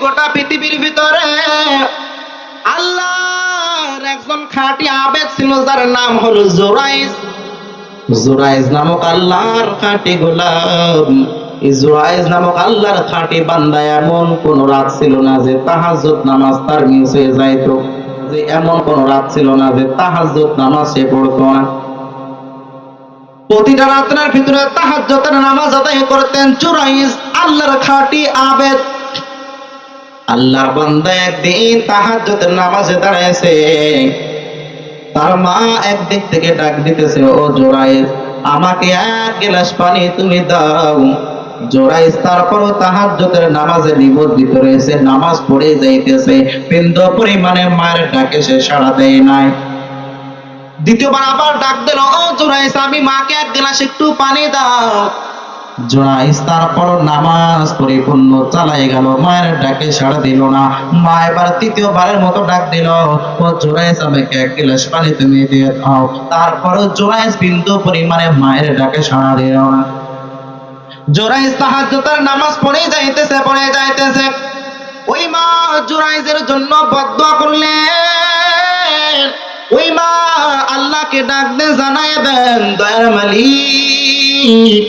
গোটা পৃথিবীর ভিতরে আল্লাহর একজন খাঁটি আবেদ ছিল, যার নাম হলো জুরাইজ। জুরাইজ নামক আল্লাহর খাঁটি গোলাম, জুরাইজ নামক আল্লাহর খাঁটি বান্দা এমন কোন রাত ছিল না যে তাহাজ্জুদ নামাজ তার মিস হয়ে যাইতো, যে এমন কোন রাত ছিল না যে তাহাজ্জুদ নামাজ সে পড়তো না। প্রতিটা রাতের ভিতরে তাহাজ্জুদের নামাজ আদায় করতেন জুরাইজ, আল্লাহর খাঁটি আবেদ। আল্লাহর বান্দা একদিন তাহাজ্জুদের নামাজে দাঁড়াইছে, তার মা একদিক থেকে ডাক দিতেছে, ও জুরাইজ আমাকে এক গ্লাস পানি তুমি দাও। জুরাইজ তারপরও তাহাজ্জুদের নামাজে নিবদ্ধিত রয়েছে, নামাজ পড়ে যাইতেছে, বিন্দু পরিমাণে মায়ের ডাকে সে সাড়া দেয় নাই। দ্বিতীয়বার আবার ডাক দিল, ও জুরাইজ আমি মাকে এক গ্লাস একটু পানি দাও। জুরাইজ তারপর নামাজ পরিপূর্ণ চালাই গেল, মায়ের ডাকে সাড়া দিল না। মা এবার তৃতীয়বারের মতো ডাক দিল, ও জুরাইজ আমাকে এক গ্লাস পানি তুমি দিয়ে দাও। তারপরও জুরাইজ বিন্দু পরিমাণে মায়ের ডাকে সাড়া দিল না। জুরাইজ তাহাজ্জুদের নামাজ পড়ে যাইতেছে। ওই মা জুরাইজের জন্য বদদুয়া করলেন। ওই মা আল্লাহকে ডাক দিয়ে জানায় দেন, দয়ার মালিক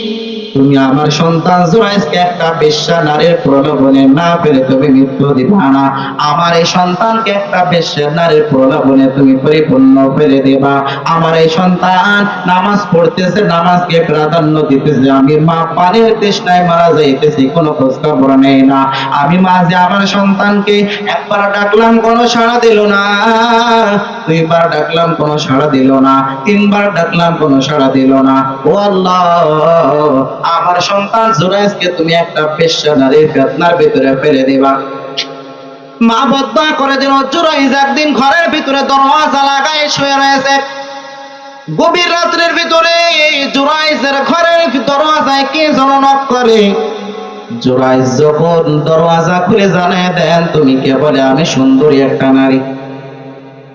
তুমি আমার সন্তান জুরাইজকে একটা বেশ্যা নারীর প্রলোভনে না ফেলে তুমি মৃত্যু দিবা না। আমার এই সন্তানকে একটা বেশ্যা নারীর প্রলোভনে তুমি পরিপূর্ণ ফেলে দিবা। আমার এই সন্তান নামাজ পড়তেছে, নামাজকে প্রাধান্য দিতেছে, আমি মা পানির তৃষ্ণায় মারা যাইতেছি, কোনো খোঁজ খবর নেই না। আমি মা যে আমার সন্তানকে একবার ডাকলাম কোনো সাড়া দিল না, দুইবার ডাকলাম কোনো সাড়া দিল না, তিনবার ডাকলাম কোনো সাড়া দিল না। ও আল্লাহ আমার সন্তান জুরাইজকে তুমি একটা বেশ্যা নারীর ফিতনার ভিতরে ফেলে দিবা। মা বদদুয়া করে দিল। জুরাইজ একদিন ঘরের ভিতরে দরওয়াজা লাগায় শুয়ে রয়েছে। গভীর রাত্রের ভিতরে জুরাইজের ঘরের দরওয়াজায় কে যেন নক করে। জুরাইজ যখন দরওয়াজা খুলে জানায় দেন, তুমি কে? বলে আমি সুন্দরী একটা নারী,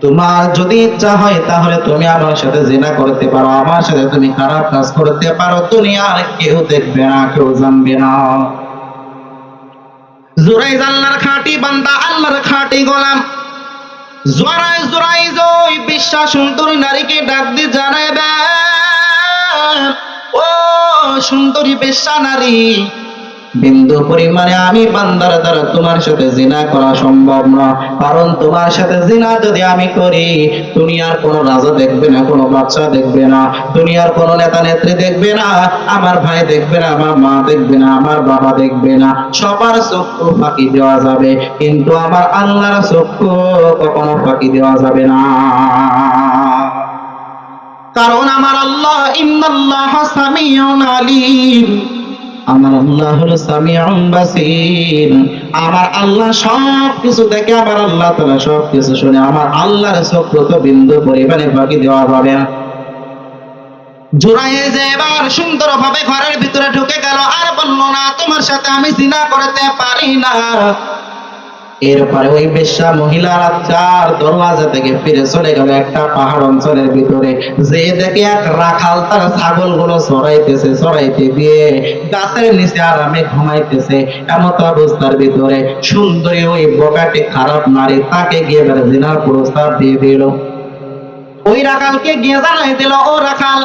তোমার যদি ইচ্ছা হয় তাহলে তুমি আমার সাথে জিনা করতে পারো, আমার সাথে তুমি খারাপ কাজ করতে পারো, দুনিয়ার কেউ দেখবে না, কেউ জানবে না। জুরাইজ আল্লাহর খাঁটি বান্দা, আল্লাহর খাঁটি গোলাম। জুরাইজ ওই বিশ্বাস সুন্দরী নারীকে ডাক দিয়ে জানায় দেন, ও সুন্দরী বেশ্যা নারী, বিন্দু পরিমাণে আমি বান্দার দ্বারা তোমার সাথে জিনা করা সম্ভব না, কারণ তোমার সাথে জিনা যদি আমি করি দুনিয়ার কোনো রাজা দেখবে না, কোনো বাচ্চা দেখবে না, দুনিয়ার কোনো নেতা নেত্রী দেখবে না, আমার ভাই দেখবে না, আমার মা দেখবে না, আমার বাবা দেখবে না, সবার চক্ষু ফাঁকি দেওয়া যাবে, কিন্তু আমার আল্লাহর চক্ষু কখনো ফাঁকি দেওয়া যাবে না। কারণ আমার আল্লাহ ইন্নাল্লাহ সামিউন আলিম, আমার আল্লাহ হলো সামিউন বাসীর। আমার আল্লাহ সবকিছু দেখে, আমার আল্লাহ তাআলা সবকিছু শুনে, আমার আল্লাহর চক্ষু তো বিন্দু পরিমাণে ফাঁকি দেওয়া যাবে না। জুরাইজ এবার সুন্দরভাবে ঘরের ভিতরে ঢুকে গেল, আর বলল না তোমার সাথে আমি জিনা করতে পারি না। এরপরে ওই বেশ্যা মহিলার চার দরওয়াজা থেকে ফিরে চলে গেল একটা পাহাড় অঞ্চলের ভিতরে, যে দেখে এক রাখাল তার ছাগলগুলো চড়াইতে দিয়ে গাছের নিচে আরামে ঘুমাইতেছে। এমত অবস্থার ভিতরে সুন্দরী ওই বকাটে খারাপ নারী তাকে গিয়ে জিনার প্রস্তাব দিয়ে দিল। ওই রাখালকে গিয়ে জানাই দিল, ও রাখাল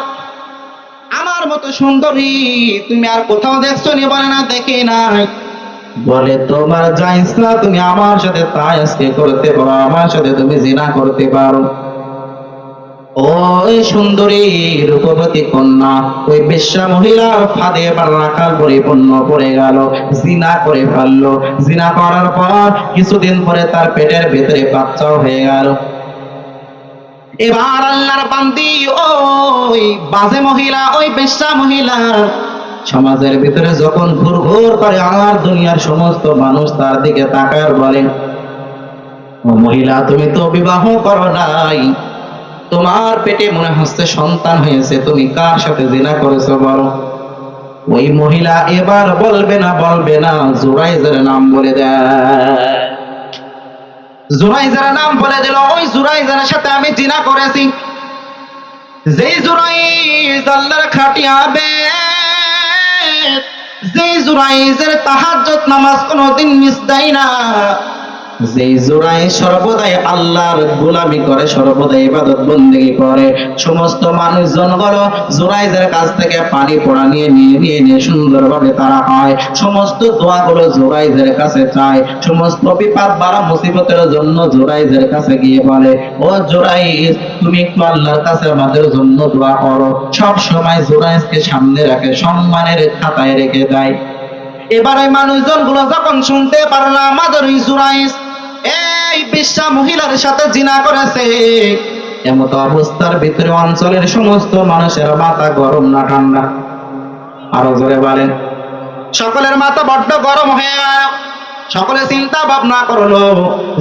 আমার মতো সুন্দরী তুমি আর কোথাও দেখছো নি? বলে না দেখি নাই। বলে তোমার যা ইচ্ছা তুমি আমার সাথে তাই আজকে করতে পারো, আমার সাথে তুমি জিনা করতে পারো। ওই সুন্দরী রূপবতী কন্যা ওই বেশ্যা মহিলার ফাঁদে এবার রাখাল পরিপূর্ণ পড়ে গেল, জিনা করে ফেললো। জিনা করার পর কিছুদিন পরে তার পেটের ভেতরে বাচ্চাও হয়ে গেল। এবার আল্লাহর বান্দি ওই বাজে মহিলা, ওই বেশ্যা মহিলা সমাজের ভিতরে যখন ঘুর ঘুর করে, আমার দুনিয়ার সমস্ত মানুষ তার দিকে তাকায় বলে, ও মহিলা তুমি তো বিবাহ করো নাই, তোমার পেটে মনে হচ্ছে সন্তান হয়েছে, তুমি কার সাথে জিনা করেছো বলো? ওই মহিলা এবার বলবে না জুরাইজের নাম বলে দেয়। জুরাইজের নাম বলে দিল, ওই জুরাইজের সাথে আমি জিনা করেছি। যেই জুরাইজ আল্লাহর খাঁটি আবেদ, যে জুরাইজের তাহাজ্জুদ নামাজ কোনোদিন মিস দেয় না, যে জুরাইজ সর্বদাই আল্লাহর গোলামি করে, সর্বদাই ইবাদত বন্দেগী করে, সমস্ত মানুষজন হলো জুরাইজের কাছ থেকে পানি পড়া নিয়ে সুন্দরভাবে তারা হয়, সমস্ত দোয়াগুলো জুরাইজের কাছে চায়, সমস্ত বিপদ বাড়া মুসিবতের জন্য জুরাইজের কাছে গিয়ে বলে, ও জুরাইজ তুমি একটু আল্লাহর কাছে আমাদের জন্য দোয়া করো। সব সময় জুরাইজকে সামনে রাখে, সম্মানের খাতায় রেখে দেয়। এবার ওই মানুষজন গুলো যখন শুনতে পারো না আমাদের ওই জুরাইজ এই বেশ্যা মহিলার সাথে জিনা করেছে, এমত অবস্থার ভিতরে অঞ্চলের সমস্ত মানুষের মাথা গরম না ঠান্ডা? আরো জোরে বলেন। সকলের মাথা বড্ড গরম হয়ে গেল। সকলে চিন্তা ভাবনা করলো,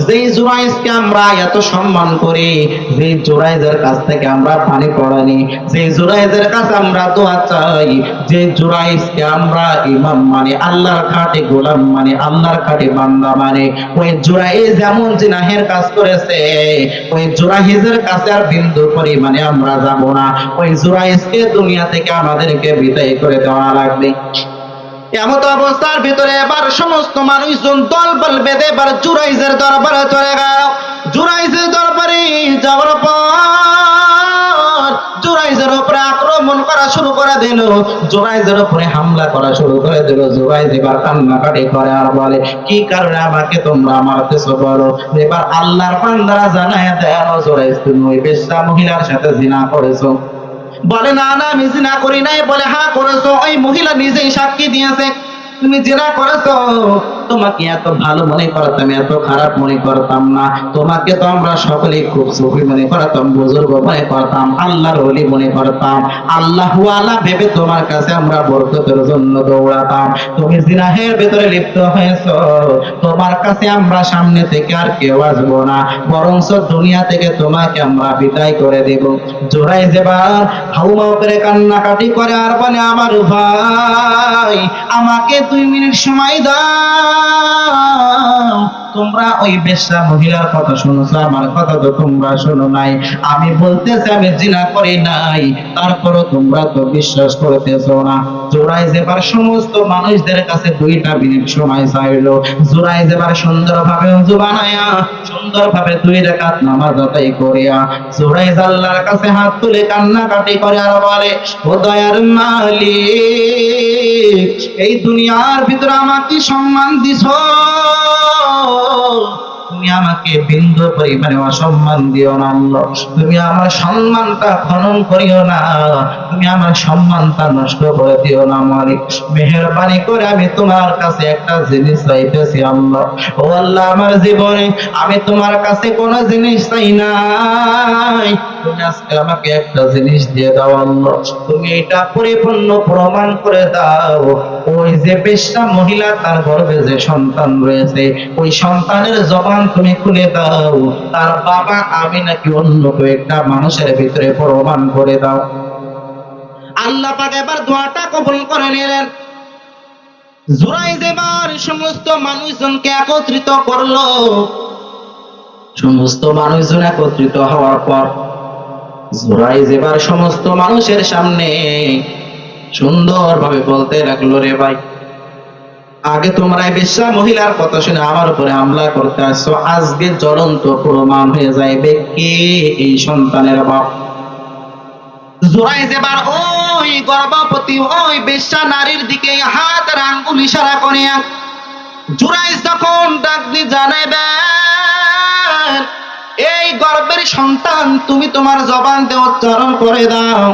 যে জুরাইজকে আমরা এত সম্মান করি, যে জুরাইজের কাছ থেকে আমরা পানি পড়ানি, যে জুরাইজের কাছে আমরা দোয়া চাই, যে জুরাইজকে আমরা ইমাম মানে, আল্লাহর খাঁটি গোলাম মানে, আল্লাহর খাঁটি বান্দা মানে, ওই জুরাইজ এমন জিনাহের কাজ করেছে, ওই জুরাইজের কাছে আর বিন্দু পরিমাণে আমরা যাব না। ওই জুরাইজকে দুনিয়া থেকে আমাদেরকে বিদায় করে দেওয়া লাগবে। এমত অবস্থার ভিতরে এবার সমস্ত মানুষজন দল বল বেঁধে এবার জুরাইজের দরবারে চলে গেল। জুরাইজের দরবারে যাওয়ার পর জুরাইজের উপরে আক্রমণ করা শুরু করে দিল, জুরাইজের উপরে হামলা করা শুরু করে দিল। জুরাইজ এবার কান্নাকাটি করে আর বলে, কি কারণে আমাকে তোমরা মারতেছো বলো? এবার আল্লাহর বান্দারা জানায় দেন, জুরাইজ তুমি ওই বেশ্যা মহিলার সাথে জিনা করেছো। বলে, না না আমি জিনা করি নাই। বলে, হ্যাঁ করেছো, ওই মহিলা নিজেই সাক্ষী দিয়েছে তুমি জিনা করেছো। তোমাকে এত ভালো মনে করতাম, এত খারাপ মনে করতাম না। তোমাকে তো আমরা সকলেই খুব সুফি মনে করতাম, বুজুর্গ মনে করতাম, আল্লাহর ওলি মনে করতাম, আল্লাহু আলা ভেবে তোমার কাছে আমরা বরকতের জন্য দৌড়াতাম। তুমি জিনাহের ভিতরে লিপ্ত হয়েছো, তোমার কাছে আমরা সামনে থেকে আর কেউ আসবো না, বরঞ্চ দুনিয়া থেকে তোমাকে আমরা বিদায় করে দেব। জোরাই যেবার হাউমাউ করে কান্নাকাটি করে আর বলে, আমার ভাই আমাকে 2 মিনিট সময় দাও। তোমরা ওই বেশ্যা মহিলার কথা শুনছো, আমার কথা তো তোমরা শোনো নাই। আমি বলতেছি আমি জিনা করি নাই, তারপরও তোমরা তো বিশ্বাস করতেছো না। জোরাই যেবার সমস্ত মানুষদের কাছে 2টা মিনিট সময় চাইলো। জোরাই যেবার সুন্দরভাবে ওযু বানায়া, সুন্দরভাবে 2 রাকাত নামাজ আদায় করিয়া জোরাই আল্লাহর কাছে হাত তুলে কান্নাকাটি করে আর বলে, ও দয়ার মালিক, এই দুনিয়ার ভিতরে আমাকে সম্মান দিছো, তুমি আমাকে বিন্দু পরিমাণে অসম্মান দিও না আল্লাহ। তুমি আমার সম্মানটা খনন করিও না, তুমি আমার সম্মানটা নষ্ট করে দিও না মালিক। মেহেরবানি করে আমি তোমার কাছে একটা জিনিস চাইতেছি আল্লাহ। ও আল্লাহ, আমার জীবনে আমি তোমার কাছে কোনো জিনিস চাই নাই, তুমি আজকে আমাকে একটা জিনিস দিয়ে দাও আল্লাহ। তুমি এটা পরিপূর্ণ প্রমাণ করে দাও, ওই যে বেশ্যা মহিলা তার গর্ভে যে সন্তান রয়েছে, ওই সন্তানের জবান তুমি খুলে দাও, তার বাবা আমি নাকি অন্য কয়েকটা মানুষের ভিতরে প্রমাণ করে দাও। আল্লাহ পাক এবার দোয়াটা কবুল করে নিলেন। জুরাইজ এবার সমস্ত মানুষজনকে একত্রিত করলো। সমস্ত মানুষজন একত্রিত হওয়ার পর জুরাইজ এবার সমস্ত মানুষের সামনে সুন্দরভাবে বলতে লাগলো, রে ভাই, আগে তোমরা এই বেশ্যা মহিলার কথা শুনে আমার উপরে হামলা করতে আসছো, আজকে জ্বলন্ত প্রমাণ হয়ে যাবে কে এই সন্তানের বাপ। জুরাইজ এবার ওই গর্ভবতী ওই বেশ্যা নারীর দিকে হাতের আঙ্গুল ইশারা করে জুরাইজ তখন ডাক দিয়ে জানাবেন, এই গর্ভের সন্তান তুমি তোমার জবান দিয়ে উচ্চারণ করে দাও,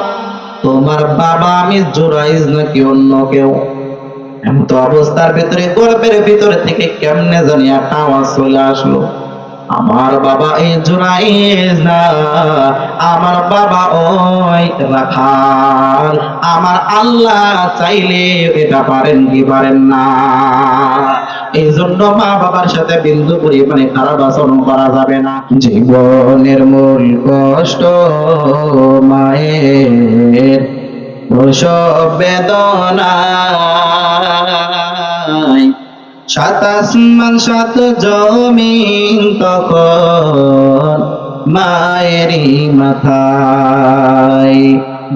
তোমার বাবা আমি জুরাইজ নাকি অন্য কেউ। এমত অবস্থার ভিতরে গর্ভের ভিতরে থেকে কেমনে জানি একটা আওয়াজ চলে আসলো, আমার বাবা এই জুরাইজ না, আমার বাবা ওই রাখাল। আমার আল্লাহ চাইলে এটা পারেন কি পারেন না। এই জন্য মা বাবার সাথে বিন্দু পরিমাণে খারাপ আচরণ করা যাবে না। জীবনের মূল কষ্ট মায়ের প্রসব বেদনায়, 7 আসমান 7 জমিন তখন মায়েরই মাথায়।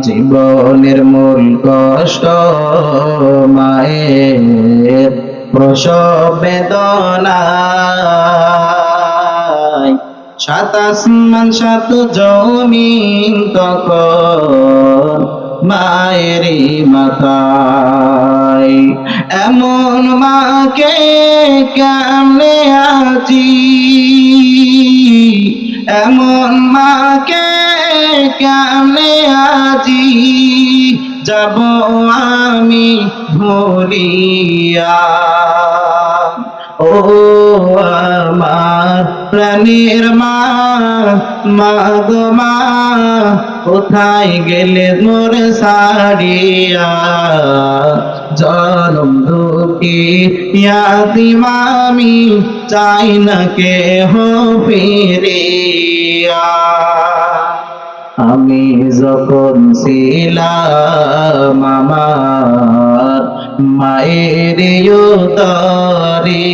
জীবনের মূল কষ্ট মায়ের প্রসব বেদনায়, সাত আসমান সাত জমিন তখন মায়েরই মাথায়। এমন মাকে কেমনে আছি, এমন মাকে কেমনে আজি যাব আমি ভুলিয়া। ও আমার প্রাণের মা, মা গো মা, কোথায় গেলে মোর সারিয়া, জনম দুঃখী ইয়াতিম আমি, চাই না কেহ ফিরিয়া। আমি যখন ছিলাম আমার মায়ের উদরে,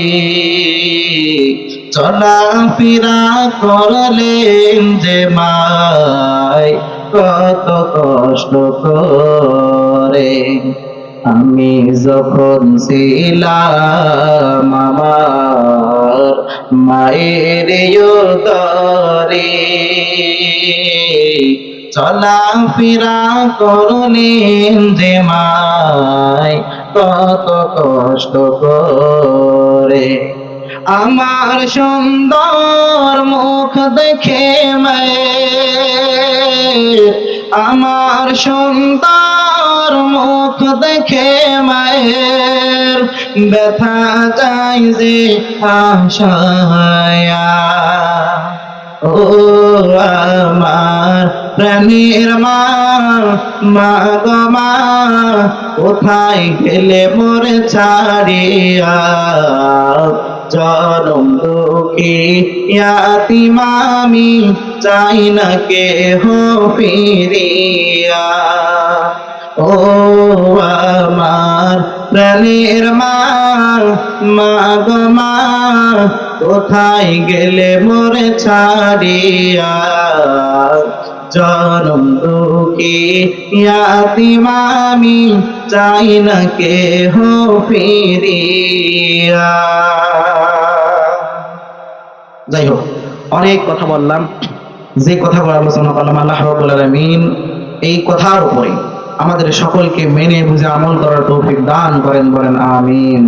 চলাফেরা করলেন যে মায় কত কষ্ট করে। আমি যখন ছিলাম আমার মায়ের উদরে, চলাফেরা করলেন যে মায় কত কষ্ট করে। আমার সুন্দর মুখ দেখে মায়ের, আমার সুন্দর মুখ দেখে মায়ের ব্যথা যায় যে আশায়া। ও আমার প্রাণের মা, মা গো মা, কোথায় গেলে মোর ছাড়িয়া, জনম দুঃখী ইয়াতিম আমি, চাই না কেহ ফিরিয়া। ও আমার প্রাণের মা, মা গো মা, কোথায় গেলে মোর ছাড়িয়া, জনম দুঃখী ইয়াতিম আমি, চাই না কেহ ফিরিয়া। যাই হোক, অনেক কথা বললাম। যে কথাগুলো আলোচনা করলাম আল্লাহ রাব্বুল আলামিন এই কথার উপরে আমাদের সকলকে মেনে বুঝে আমল করার তৌফিক দান করেন, বলেন আমিন।